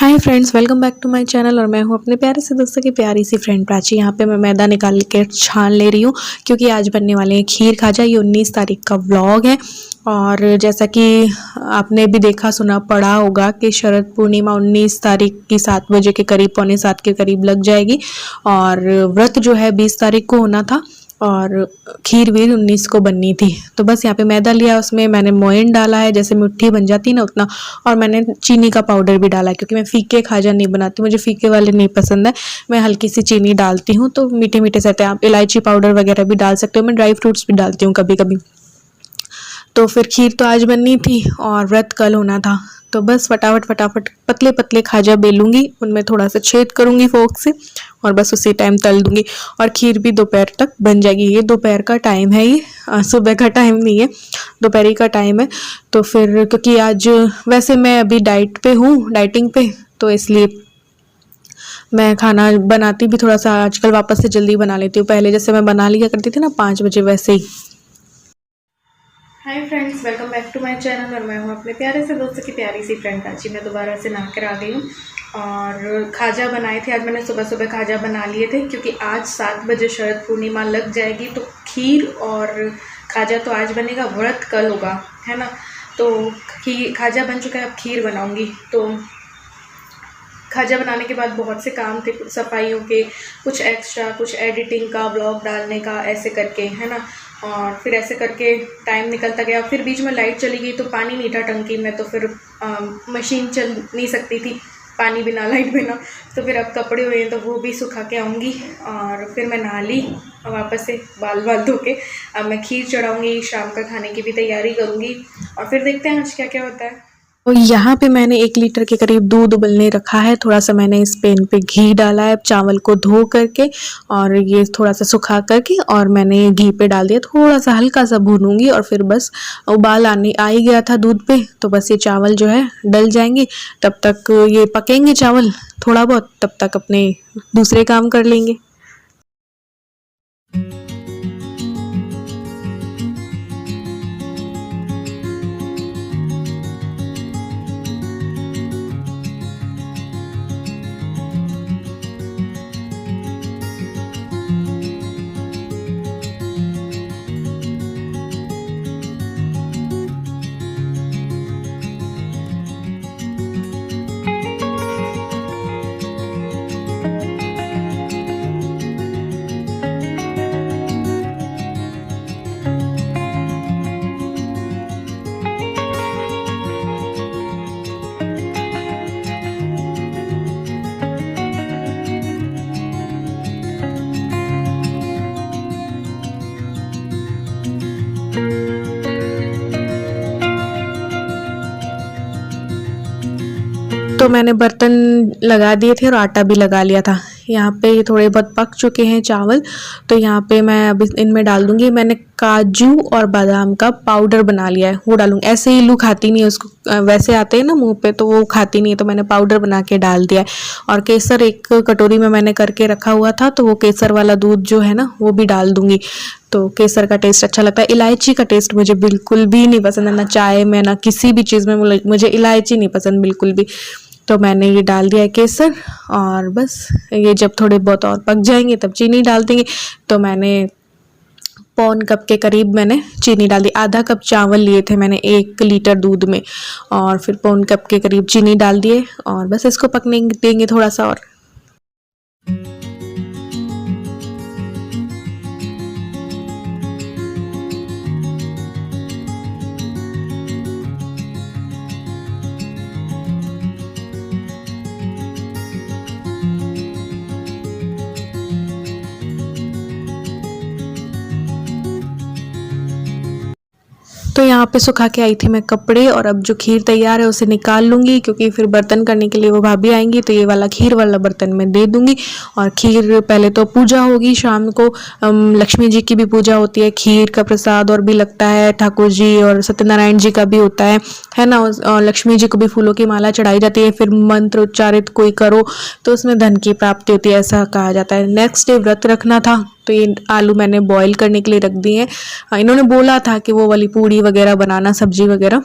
Hi friends, welcome back to my channel. और मैं हूं अपने प्यारे से दोस्तों की प्यारी सी फ्रेंड प्राची। यहाँ पे मैं मैदा निकाल के छान ले रही हूँ क्योंकि आज बनने वाले हैं खीर खाजा। ये 19 तारीख का व्लॉग है। और जैसा कि आपने भी देखा सुना पढ़ा होगा कि शरद पूर्णिमा 19 तारीख की 7 बजे के करीब, पौने 7 के करीब लग जाएगी। और व्रत जो है 20 तारीख को होना था और खीर वीर 19 को बननी थी। तो बस यहाँ पे मैदा लिया, उसमें मैंने मोइन डाला है, जैसे मुट्ठी बन जाती ना उतना। और मैंने चीनी का पाउडर भी डाला है क्योंकि मैं फीके खाजा नहीं बनाती, मुझे फीके वाले नहीं पसंद है। मैं हल्की सी चीनी डालती हूँ तो मीठे मीठे से आते हैं। आप इलायची पाउडर वगैरह भी डाल सकते हो, मैं ड्राई फ्रूट्स भी डालती हूँ कभी कभी। तो फिर खीर तो आज बननी थी और व्रत कल होना था। तो बस फटाफट फटाफट पतले पतले खाजा बेलूंगी, उनमें थोड़ा सा छेद करूंगी फोक से और बस उसी टाइम तल दूंगी। और खीर भी दोपहर तक बन जाएगी। ये दोपहर का टाइम है, ये सुबह का टाइम नहीं है, दोपहर का टाइम है। तो फिर क्योंकि आज वैसे मैं अभी डाइट पे हूँ, डाइटिंग पे, तो इसलिए मैं खाना बनाती भी थोड़ा सा आजकल वापस से जल्दी बना लेती हूँ। पहले जैसे मैं बना लिया करती थी ना 5 बजे, वैसे ही। Hi friends, welcome back to my channel. और मैं हूँ अपने प्यारे से दोस्तों की प्यारी सी फ्रेंड प्राची। मैं दोबारा से नहा कर आ गई हूँ और खाजा बनाए थे। आज मैंने सुबह सुबह खाजा बना लिए थे क्योंकि आज 7 बजे शरद पूर्णिमा लग जाएगी। तो खीर और खाजा तो आज बनेगा, व्रत कल होगा, है ना। तो खाजा बन चुका है, अब खीर बनाऊँगी। तो खाजा बनाने के बाद बहुत से काम थे, कुछ सफाइयों के, कुछ एक्स्ट्रा, कुछ एडिटिंग का, ब्लॉग डालने का, ऐसे करके, है ना। और फिर ऐसे करके टाइम निकलता गया। फिर बीच में लाइट चली गई तो पानी नहीं था टंकी में, तो फिर मशीन चल नहीं सकती थी पानी बिना, लाइट बिना। तो फिर अब कपड़े हुए हैं तो वो भी सुखा के आऊँगी। और फिर मैं नहा ली वापस से, बाल धो के। अब मैं खीर चढ़ाऊँगी, शाम का खाने की भी तैयारी करूँगी और फिर देखते हैं आज क्या क्या होता है। तो यहाँ पे मैंने 1 लीटर के करीब दूध उबलने रखा है। थोड़ा सा मैंने इस पैन पे घी डाला है, चावल को धो करके और ये थोड़ा सा सुखा करके, और मैंने घी पे डाल दिया। थोड़ा सा हल्का सा भूनूंगी और फिर बस उबाल आने आ ही गया था दूध पे। तो बस ये चावल जो है डल जाएंगे, तब तक ये पकेंगे चावल थोड़ा बहुत, तब तक अपने दूसरे काम कर लेंगे। तो मैंने बर्तन लगा दिए थे और आटा भी लगा लिया था। यहाँ पे ये थोड़े बहुत पक चुके हैं चावल। तो यहाँ पे मैं अभी इनमें डाल दूंगी। मैंने काजू और बादाम का पाउडर बना लिया है, वो डालूंगी। ऐसे ही लू खाती नहीं है उसको, वैसे आते हैं ना मुंह पे, तो वो खाती नहीं है, तो मैंने पाउडर बना के डाल दिया है। और केसर एक कटोरी में मैंने करके रखा हुआ था, तो वो केसर वाला दूध जो है ना वो भी डाल दूंगी। तो केसर का टेस्ट अच्छा लगता है। इलायची का टेस्ट मुझे बिल्कुल भी नहीं पसंद है, ना चाय में ना किसी भी चीज़ में मुझे इलायची नहीं पसंद बिल्कुल भी। तो मैंने ये डाल दिया है केसर। और बस ये जब थोड़े बहुत और पक जाएंगे तब चीनी डाल देंगे। तो मैंने पौन कप के करीब मैंने चीनी डाल दी। आधा कप चावल लिए थे मैंने 1 लीटर दूध में, और फिर पौन कप के करीब चीनी डाल दिए और बस इसको पकने देंगे थोड़ा सा और। तो यहाँ पे सुखा के आई थी मैं कपड़े, और अब जो खीर तैयार है उसे निकाल लूँगी क्योंकि फिर बर्तन करने के लिए वो भाभी आएंगी, तो ये वाला खीर वाला बर्तन मैं दे दूँगी। और खीर पहले तो पूजा होगी शाम को, लक्ष्मी जी की भी पूजा होती है, खीर का प्रसाद और भी लगता है, ठाकुर जी और सत्यनारायण जी का भी होता है ना। और लक्ष्मी जी को भी फूलों की माला चढ़ाई जाती है। फिर मंत्र उच्चारित कोई करो तो उसमें धन की प्राप्ति होती है, ऐसा कहा जाता है। नेक्स्ट डे व्रत रखना था, तो ये आलू मैंने बॉईल करने के लिए रख दिए हैं। इन्होंने बोला था कि वो वाली पूड़ी वगैरह बनाना, सब्जी वगैरह,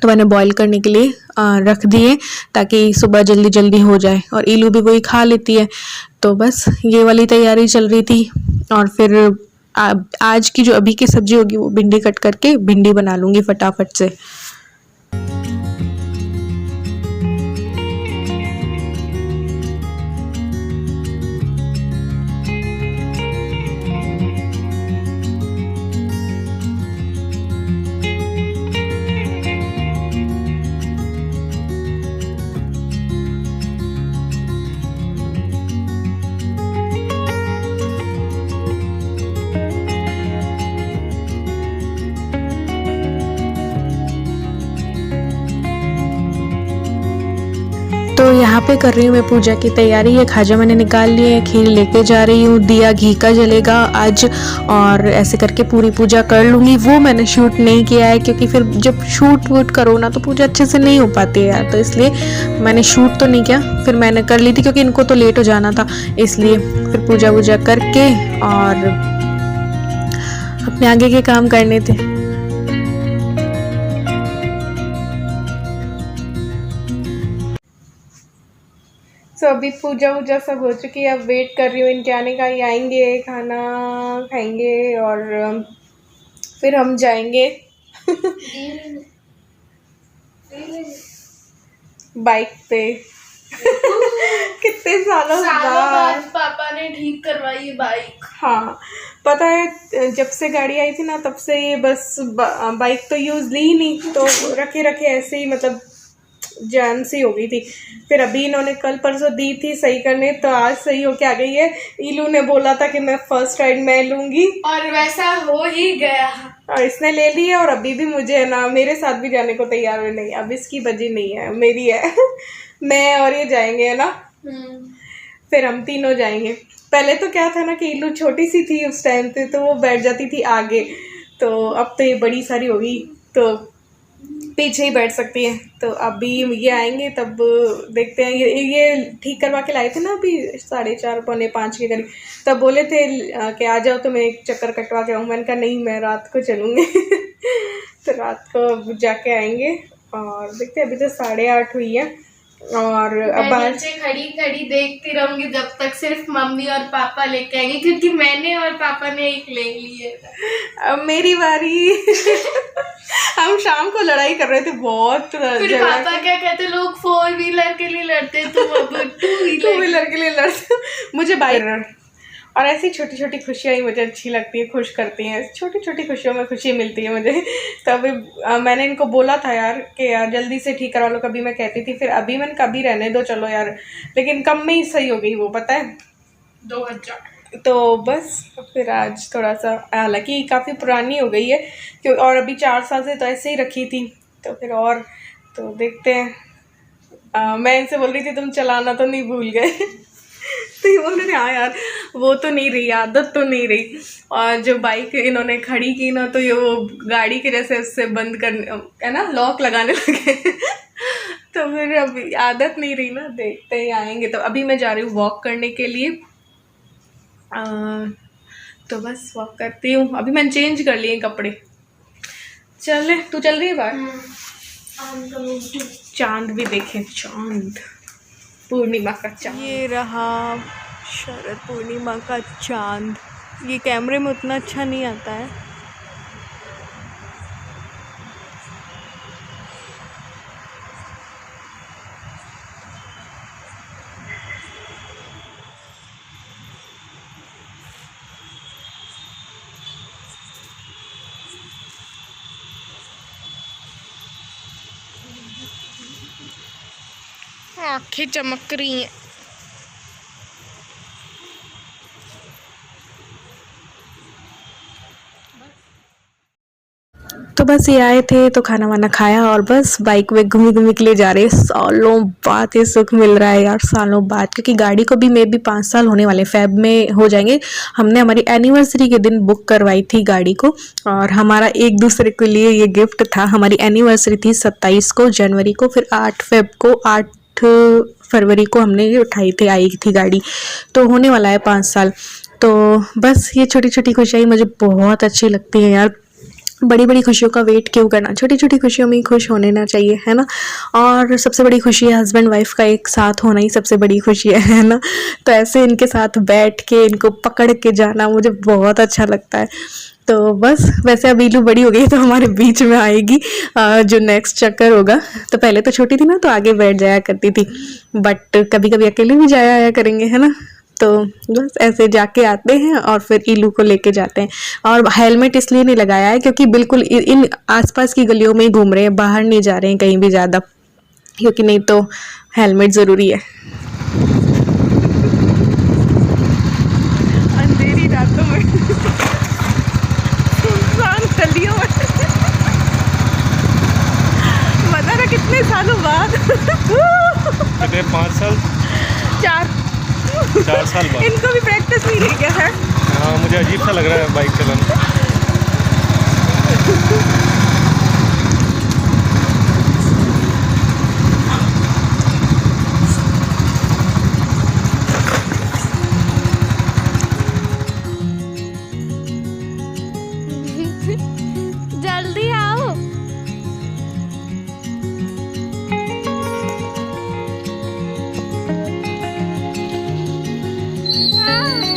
तो मैंने बॉईल करने के लिए रख दिए ताकि सुबह जल्दी जल्दी हो जाए, और इलू भी वही खा लेती है। तो बस ये वाली तैयारी चल रही थी। और फिर आज की जो अभी की सब्जी होगी वो भिंडी कट करके भिंडी बना लूँगी फटाफट से। तो यहाँ पे कर रही हूँ मैं पूजा की तैयारी। ये खाजा मैंने निकाल लिए है, खीर लेके जा रही हूँ, दिया घी का जलेगा आज, और ऐसे करके पूरी पूजा कर लूँगी। वो मैंने शूट नहीं किया है क्योंकि फिर जब शूट वूट करो ना तो पूजा अच्छे से नहीं हो पाती है यार, तो इसलिए मैंने शूट तो नहीं किया। फिर मैंने कर ली थी क्योंकि इनको तो लेट हो जाना था, इसलिए फिर पूजा वूजा करके और अपने आगे के काम करने थे। तो अभी पूजा वूजा सब हो चुकी है, अब वेट कर रही हूँ इनके आने का। ये आएंगे, खाना खाएंगे और फिर हम जाएंगे बाइक पे। कितने सालों बाद पापा ने ठीक करवाई है बाइक। हाँ पता है, जब से गाड़ी आई थी ना तब से ये बस बाइक तो यूज़ ली ही नहीं, तो रखे रखे ऐसे ही मतलब जान सी हो गई थी। फिर अभी इन्होंने कल परसों दी थी सही करने, तो आज सही होके आ गई है। इलू ने बोला था कि मैं फर्स्ट राइड मैं लूंगी, और वैसा हो ही गया, और इसने ले ली है। और अभी भी मुझे है ना मेरे साथ भी जाने को तैयार है, नहीं अब इसकी बजी नहीं है, मेरी है। मैं और ये जाएंगे है ना, फिर हम तीनों जाएंगे। पहले तो क्या था ना कि इलू छोटी सी थी उस टाइम पे, तो वो बैठ जाती थी आगे, तो अब तो ये बड़ी सारी होगी तो पीछे ही बैठ सकती है। तो अभी ये आएंगे तब देखते हैं। ये ठीक करवा के लाए थे ना अभी 4:30 पौने 5 के करीब, तब बोले थे कि आ जाओ तो मैं एक चक्कर कटवा के आऊँ। मैंने कहा नहीं, मैं रात को चलूँगी। तो रात को जाके आएंगे, और देखते हैं। अभी तो 8:30 हुई है, और अब नीचे खड़ी खड़ी देखती रहूंगी जब तक सिर्फ मम्मी और पापा लेके आएंगे, क्योंकि मैंने और पापा ने एक ले ली है। अब मेरी बारी। हम शाम को लड़ाई कर रहे थे बहुत। फिर पापा क्या कहते, लोग 4 व्हीलर के लिए लड़ते, तुम अब 2 व्हीलर के लिए लड़ते। मुझे बाइक और ऐसी छोटी छोटी खुशियाँ ही मुझे अच्छी लगती है, खुश करती हैं। छोटी छोटी खुशियों में खुशी मिलती है मुझे। तो अभी मैंने इनको बोला था यार कि यार जल्दी से ठीक करवा लो, कभी मैं कहती थी, फिर अभी मैंने कभी रहने दो चलो यार, लेकिन कम में ही सही हो गई वो, पता है 2000। तो बस फिर आज थोड़ा सा, हालांकि काफ़ी पुरानी हो गई है क्यों, और अभी 4 साल से तो ऐसे ही रखी थी, तो फिर और तो देखते हैं। मैं इनसे बोल रही थी तुम चलाना तो नहीं भूल गए। तो ये बोल रहे थे हाँ यार वो तो नहीं रही, आदत तो नहीं रही। और जो बाइक इन्होंने खड़ी की ना, तो ये वो गाड़ी के जैसे उससे बंद करने है ना, लॉक लगाने लगे। तो फिर अभी आदत नहीं रही ना, देखते ही आएंगे। तो अभी मैं जा रही हूँ वॉक करने के लिए, तो बस वॉक करती हूँ। अभी मैंने चेंज कर लिए कपड़े। चले, तू चल रही है बाहर? चांद भी देखे, चांद, पूर्णिमा का चांद। ये रहा शरद पूर्णिमा का चांद। ये कैमरे में उतना अच्छा नहीं आता है। आँखें चमक रही हैं। तो बस ये आए थे तो खाना वाना खाया, और बस बाइक में घूमी घूमी के लिए जा रहे हैं। सालों बाद ये सुख मिल रहा है यार, सालों बाद, क्योंकि गाड़ी को भी मे भी 5 साल होने वाले, फेब में हो जाएंगे। हमने हमारी एनिवर्सरी के दिन बुक करवाई थी गाड़ी को, और हमारा एक दूसरे के लिए ये गिफ्ट था। हमारी एनिवर्सरी थी 27 को जनवरी को, फिर 8 फेब को, 8 फरवरी को हमने ये उठाई थी, आई थी गाड़ी। तो होने वाला है 5 साल। तो बस ये छोटी छोटी खुशियाँ मुझे बहुत अच्छी लगती हैं यार। बड़ी बड़ी खुशियों का वेट क्यों करना, छोटी छोटी खुशियों में ही खुश होने ना चाहिए, है ना। और सबसे बड़ी खुशी है हस्बैंड वाइफ का एक साथ होना ही सबसे बड़ी खुशी है ना। तो ऐसे इनके साथ बैठ के इनको पकड़ के जाना मुझे बहुत अच्छा लगता है। तो बस वैसे अब ईलू बड़ी हो गई तो हमारे बीच में आएगी जो नेक्स्ट चक्कर होगा। तो पहले तो छोटी थी ना तो आगे बैठ जाया करती थी, बट कभी कभी अकेले भी जाया आया करेंगे, है ना। तो बस ऐसे जाके आते हैं और फिर ईलू को लेके जाते हैं। और हेलमेट इसलिए नहीं लगाया है क्योंकि बिल्कुल इन आसपास की गलियों में ही घूम रहे हैं, बाहर नहीं जा रहे हैं कहीं भी ज़्यादा, क्योंकि नहीं तो हेलमेट ज़रूरी है। अंधेरी रातों में सुनसान गलियों में मजा ना, कितने सालों बाद कितने 5 साल 4 साल बाद इनको भी प्रैक्टिस नहीं है क्या है। हाँ, मुझे अजीब सा लग रहा है बाइक चलाना। जल्दी आओ। हाँ।